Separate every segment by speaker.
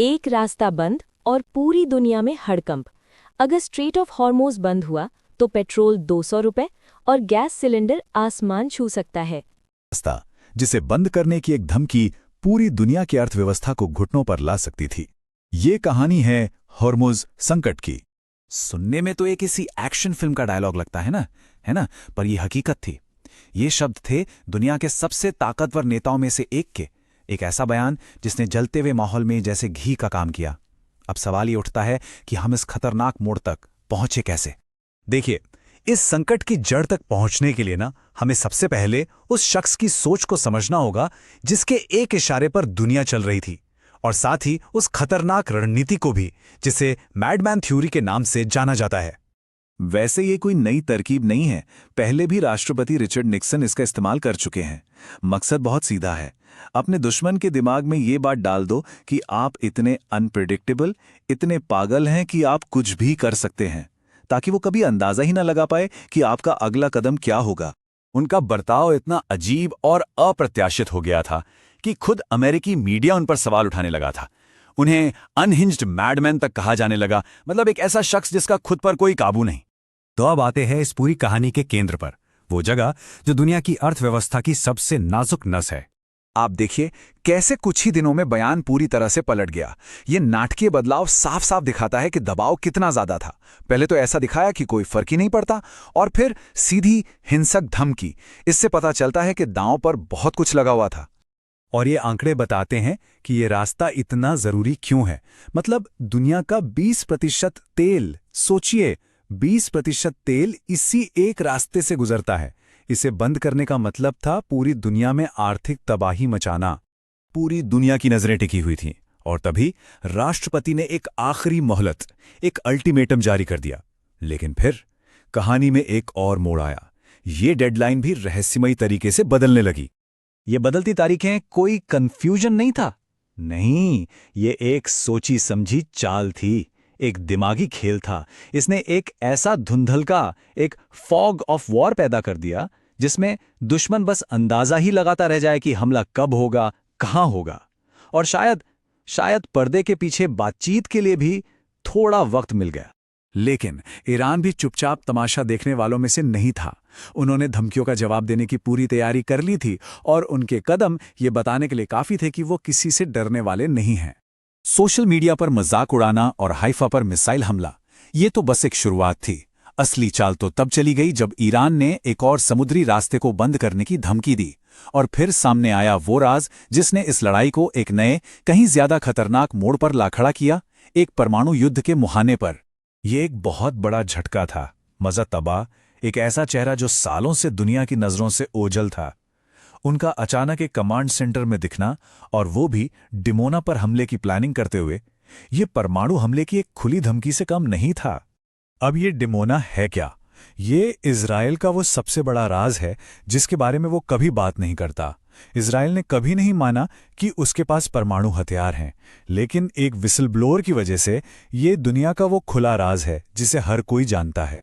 Speaker 1: एक रास्ता बंद और पूरी दुनिया में हड़कंप। अगर स्ट्रेट ऑफ हॉर्मोज बंद हुआ तो पेट्रोल 200 रुपए और गैस सिलेंडर आसमान छू सकता है।
Speaker 2: रास्ता जिसे बंद करने की एक धमकी पूरी दुनिया की अर्थव्यवस्था को घुटनों पर ला सकती थी। ये कहानी है हॉर्मुज संकट की।
Speaker 3: सुनने में तो एक किसी एक्शन फिल्म का डायलॉग लगता है ना, पर ये हकीकत थी। ये शब्द थे दुनिया के सबसे ताकतवर नेताओं में से एक ऐसा बयान जिसने जलते हुए माहौल में जैसे घी का काम किया। अब सवाल ये उठता है कि हम इस खतरनाक मोड़ तक पहुंचे कैसे।
Speaker 2: देखिए, इस संकट की जड़ तक पहुंचने के लिए हमें सबसे पहले उस शख्स की सोच को समझना होगा जिसके एक इशारे पर दुनिया चल रही थी, और साथ ही उस खतरनाक रणनीति को भी जिसे मैडमैन थ्योरी के नाम से जाना जाता है।
Speaker 3: वैसे ये कोई नई तरकीब नहीं है, पहले भी राष्ट्रपति रिचर्ड निक्सन इसका इस्तेमाल कर चुके हैं। मकसद बहुत सीधा है, अपने दुश्मन के दिमाग में ये बात डाल दो कि आप इतने अनप्रेडिक्टेबल, इतने पागल हैं कि आप कुछ भी कर सकते हैं, ताकि वो कभी अंदाजा ही ना लगा पाए कि आपका अगला कदम क्या होगा।
Speaker 2: उनका बर्ताव इतना अजीब और अप्रत्याशित हो गया था कि खुद अमेरिकी मीडिया उन पर सवाल उठाने लगा था। उन्हें अनहिंज्ड मैडमैन तक कहा जाने लगा, मतलब एक ऐसा शख्स जिसका खुद पर कोई काबू नहीं। तो अब आते हैं इस पूरी कहानी के केंद्र पर, वो जगह जो दुनिया की अर्थव्यवस्था की सबसे नाजुक नस है।
Speaker 3: आप देखिए कैसे कुछ ही दिनों में बयान पूरी तरह से पलट गया। ये नाटकीय बदलाव साफ साफ दिखाता है कि दबाव कितना ज्यादा था। पहले तो ऐसा दिखाया कि कोई फर्क ही नहीं पड़ता, और फिर सीधी हिंसक धमकी। इससे पता चलता है कि दांव पर बहुत कुछ लगा हुआ था।
Speaker 2: और ये आंकड़े बताते हैं कि ये रास्ता इतना जरूरी क्यों है। मतलब दुनिया का 20% तेल, सोचिए 20% तेल इसी एक रास्ते से गुजरता है। इसे बंद करने का मतलब था पूरी दुनिया में आर्थिक तबाही मचाना। पूरी दुनिया की नजरें टिकी हुई थीं, और तभी राष्ट्रपति ने एक आखिरी मोहलत, एक अल्टीमेटम जारी कर दिया। लेकिन फिर कहानी में एक और मोड़ आया। ये डेडलाइन भी रहस्यमयी तरीके से बदलने लगी। ये बदलती तारीखें कोई कंफ्यूजन नहीं था, नहीं, ये एक सोची समझी चाल थी, एक दिमागी खेल था। इसने एक ऐसा धुंधलका, एक फॉग ऑफ वॉर पैदा कर दिया जिसमें दुश्मन बस अंदाजा ही लगाता रह जाए कि हमला कब होगा, कहां होगा। और शायद पर्दे के पीछे बातचीत के लिए भी थोड़ा वक्त मिल गया। लेकिन ईरान भी चुपचाप तमाशा देखने वालों में से नहीं था। उन्होंने धमकियों का जवाब देने की पूरी तैयारी कर ली थी, और उनके कदम ये बताने के लिए काफी थे कि वो किसी से डरने वाले नहीं हैं। सोशल मीडिया पर मजाक उड़ाना और हाइफा पर मिसाइल हमला, ये तो बस एक शुरुआत थी। असली चाल तो तब चली गई जब ईरान ने एक और समुद्री रास्ते को बंद करने की धमकी दी, और फिर सामने आया वो राज जिसने इस लड़ाई को एक नए, कहीं ज्यादा खतरनाक मोड़ पर ला खड़ा किया, एक परमाणु युद्ध के मुहाने पर। यह एक बहुत बड़ा झटका था, मजा तबाह, एक ऐसा चेहरा जो सालों से दुनिया की नजरों से ओझल था। उनका अचानक एक कमांड सेंटर में दिखना, और वो भी डिमोना पर हमले की प्लानिंग करते हुए, ये परमाणु हमले की एक खुली धमकी से कम नहीं था। अब ये डिमोना है क्या? ये इजराइल का वो सबसे बड़ा राज है जिसके बारे में वो कभी बात नहीं करता। इजराइल ने कभी नहीं माना कि उसके पास परमाणु हथियार हैं, लेकिन एक विसल ब्लोअर की वजह से ये दुनिया का वो खुला राज है जिसे हर कोई जानता है।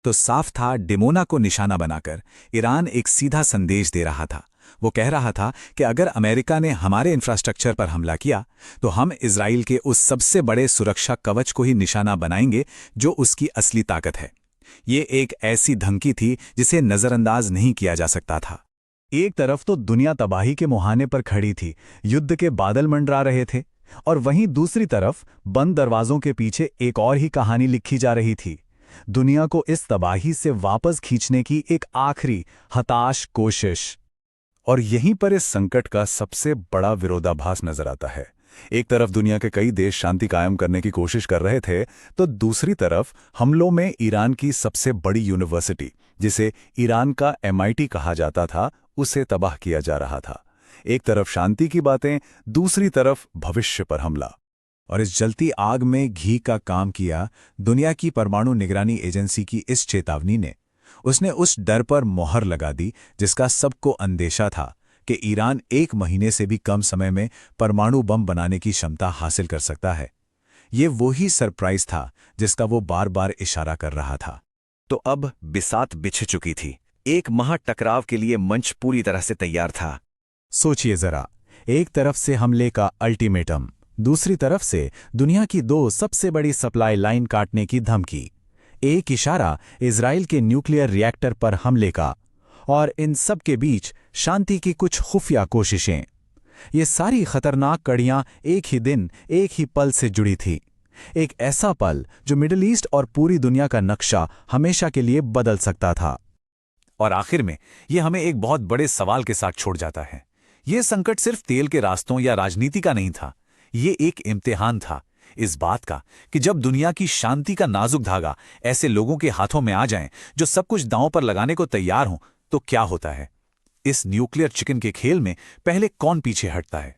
Speaker 3: तो साफ था, डिमोना को निशाना बनाकर ईरान एक सीधा संदेश दे रहा था। वो कह रहा था कि अगर अमेरिका ने हमारे इंफ्रास्ट्रक्चर पर हमला किया तो हम इजराइल के उस सबसे बड़े सुरक्षा कवच को ही निशाना बनाएंगे जो उसकी असली ताकत है। ये एक ऐसी धमकी थी जिसे नजरअंदाज नहीं किया जा सकता था।
Speaker 2: एक तरफ तो दुनिया तबाही के मुहाने पर खड़ी थी, युद्ध के बादल मंडरा रहे थे, और वहीं दूसरी तरफ बंद दरवाजों के पीछे एक और ही कहानी लिखी जा रही थी। दुनिया को इस तबाही से वापस खींचने की एक आखिरी हताश कोशिश। और यहीं पर इस संकट का सबसे बड़ा विरोधाभास नजर आता है। एक तरफ दुनिया के कई देश शांति कायम करने की कोशिश कर रहे थे, तो दूसरी तरफ हमलों में ईरान की सबसे बड़ी यूनिवर्सिटी, जिसे ईरान का MIT कहा जाता था, उसे तबाह किया जा रहा था। एक तरफ शांति की बातें, दूसरी तरफ भविष्य पर हमला। और इस जलती आग में घी का काम किया दुनिया की परमाणु निगरानी एजेंसी की इस चेतावनी ने। उसने उस डर पर मोहर लगा दी जिसका सबको अंदेशा था कि ईरान 1 महीने से भी कम समय में परमाणु बम बनाने की क्षमता हासिल कर सकता है। ये वही सरप्राइज था जिसका वो बार बार इशारा कर रहा था।
Speaker 3: तो अब बिसात बिछ चुकी थी। एक महाटकराव के लिए मंच पूरी तरह से तैयार था।
Speaker 2: सोचिए जरा, एक तरफ से हमले का अल्टीमेटम,
Speaker 3: दूसरी तरफ से दुनिया की दो सबसे बड़ी सप्लाई लाइन काटने की धमकी, एक इशारा इजराइल के न्यूक्लियर रिएक्टर पर हमले का, और इन सब के बीच शांति की कुछ खुफिया कोशिशें। ये सारी खतरनाक कड़ियां एक ही दिन, एक ही पल से जुड़ी थी। एक ऐसा पल जो मिडिल ईस्ट और पूरी दुनिया का नक्शा हमेशा के लिए बदल सकता था।
Speaker 2: और आखिर में ये हमें एक बहुत बड़े सवाल के साथ छोड़ जाता है। ये संकट सिर्फ तेल के रास्तों या राजनीति का नहीं था, ये एक इम्तिहान था इस बात का कि जब दुनिया की शांति का नाजुक धागा ऐसे लोगों के हाथों में आ जाए जो सब कुछ दांव पर लगाने को तैयार हों, तो क्या होता है। इस न्यूक्लियर चिकन के खेल में पहले कौन पीछे हटता है।